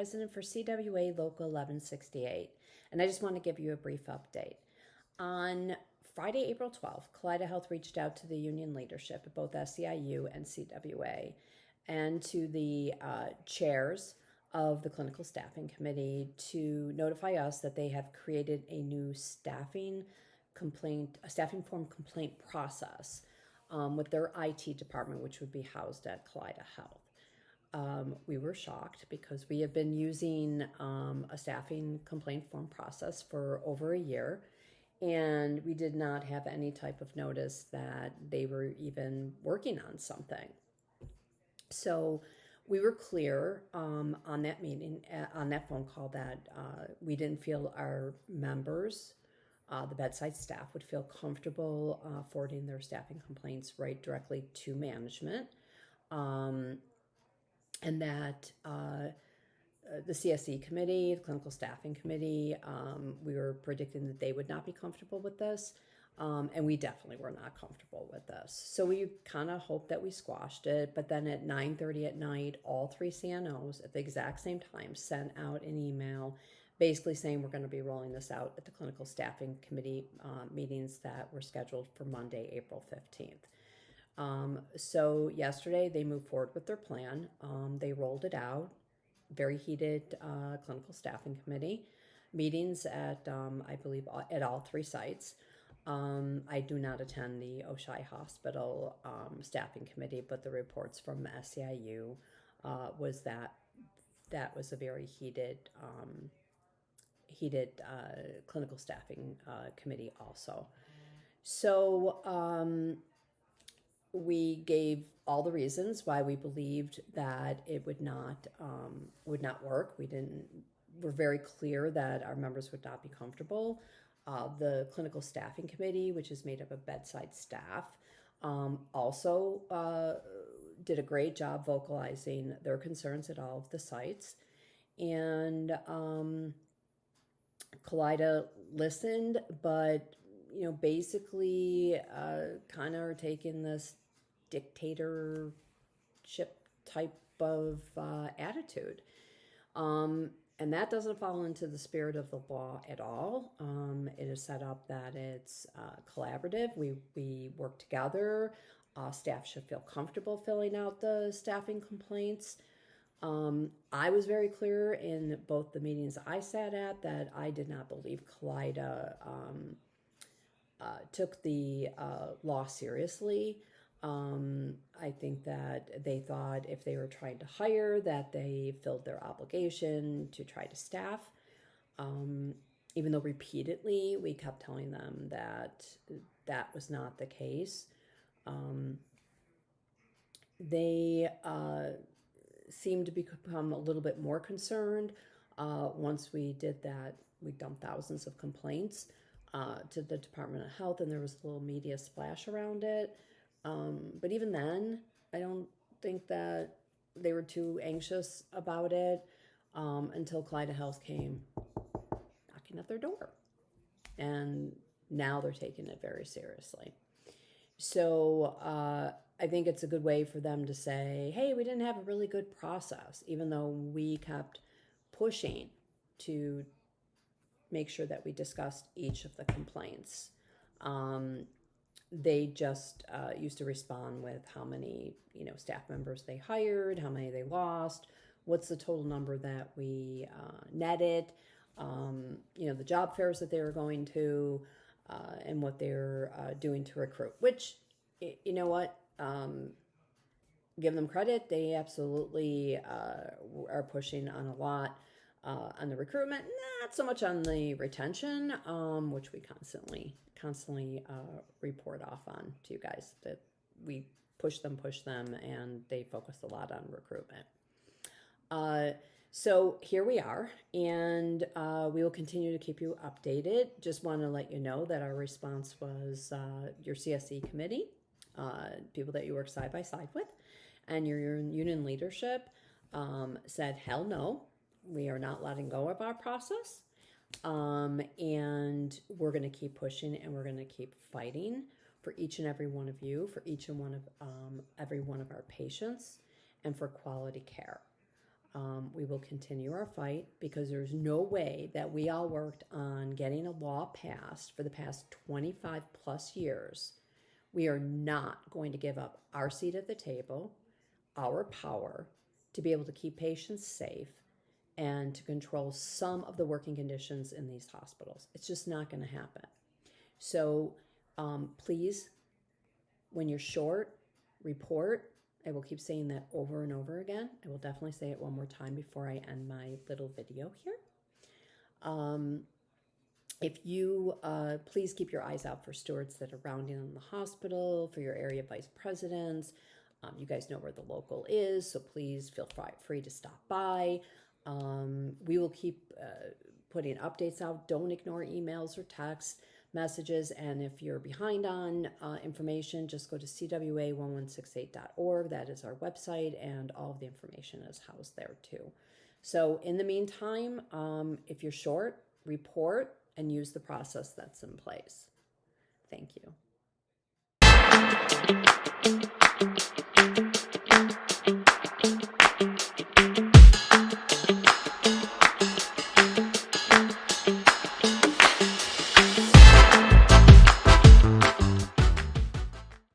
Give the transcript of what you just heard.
president for CWA Local 1168, and I just want to give you a brief update. On Friday, April 12th, Kaleida Health reached out to the union leadership at both SEIU and CWA and to the chairs of the clinical staffing committee to notify us that they have created a new staffing form complaint process with their IT department, which would be housed at Kaleida Health. We were shocked because we have been using a staffing complaint form process for over a year, and we did not have any type of notice that they were even working on something. So we were clear on that meeting, on that phone call, that we didn't feel our members, the bedside staff, would feel comfortable forwarding their staffing complaints right directly to management, and that the CSE committee, the clinical staffing committee, we were predicting that they would not be comfortable with this. And we definitely were not comfortable with this. So we kind of hoped that we squashed it. But then at 9:30 at night, all three CNOs at the exact same time sent out an email basically saying we're going to be rolling this out at the clinical staffing committee meetings that were scheduled for Monday, April 15th. So yesterday they moved forward with their plan. They rolled it out. Very heated clinical staffing committee meetings at, I believe, at all three sites. I do not attend the Oshai Hospital staffing committee, but the reports from SEIU was that was a very heated clinical staffing committee also. So we gave all the reasons why we believed that it would not work. We're very clear that our members would not be comfortable. The clinical staffing committee, which is made up of bedside staff, also did a great job vocalizing their concerns at all of the sites. And Kaleida listened, but basically kind of are taking this dictatorship type of attitude. And that doesn't fall into the spirit of the law at all. It is set up that it's collaborative. We work together. Staff should feel comfortable filling out the staffing complaints. I was very clear in both the meetings I sat at that I did not believe Kaleida took the law seriously. I think that they thought if they were trying to hire, that they filled their obligation to try to staff, even though repeatedly we kept telling them that that was not the case. They seemed to become a little bit more concerned once we did that. We dumped thousands of complaints to the Department of Health, and there was a little media splash around it. But even then, I don't think that they were too anxious about it until Kaleida Health came knocking at their door. And now they're taking it very seriously. So I think it's a good way for them to say, hey, we didn't have a really good process, even though we kept pushing to make sure that we discussed each of the complaints. They just used to respond with how many, staff members they hired, how many they lost, what's the total number that we netted, the job fairs that they were going to, and what they're doing to recruit, which, give them credit. They absolutely are pushing on a lot on the recruitment, not so much on the retention, which we constantly report off on to you guys, that we push them, and they focus a lot on recruitment. So here we are, and we will continue to keep you updated. Just want to let you know that our response was your CSE committee, people that you work side by side with, and your union leadership said, hell no, we are not letting go of our process. And we're going to keep pushing, and we're going to keep fighting for each and every one of you, for each and every one of our patients, and for quality care. we will continue our fight because there's no way that we all worked on getting a law passed for the past 25 plus years. We are not going to give up our seat at the table, our power to be able to keep patients safe and to control some of the working conditions in these hospitals. It's just not going to happen. So please, when you're short, report. I will keep saying that over and over again. I will definitely say it one more time before I end my little video here. If you please keep your eyes out for stewards that are rounding in the hospital, for your area vice presidents. You guys know where the local is, so please feel free to stop by. We will keep putting updates out. Don't ignore emails or text messages. And if you're behind on information, just go to CWA1168.org. That is our website, and all of the information is housed there too. So in the meantime, if you're short, report and use the process that's in place. Thank you.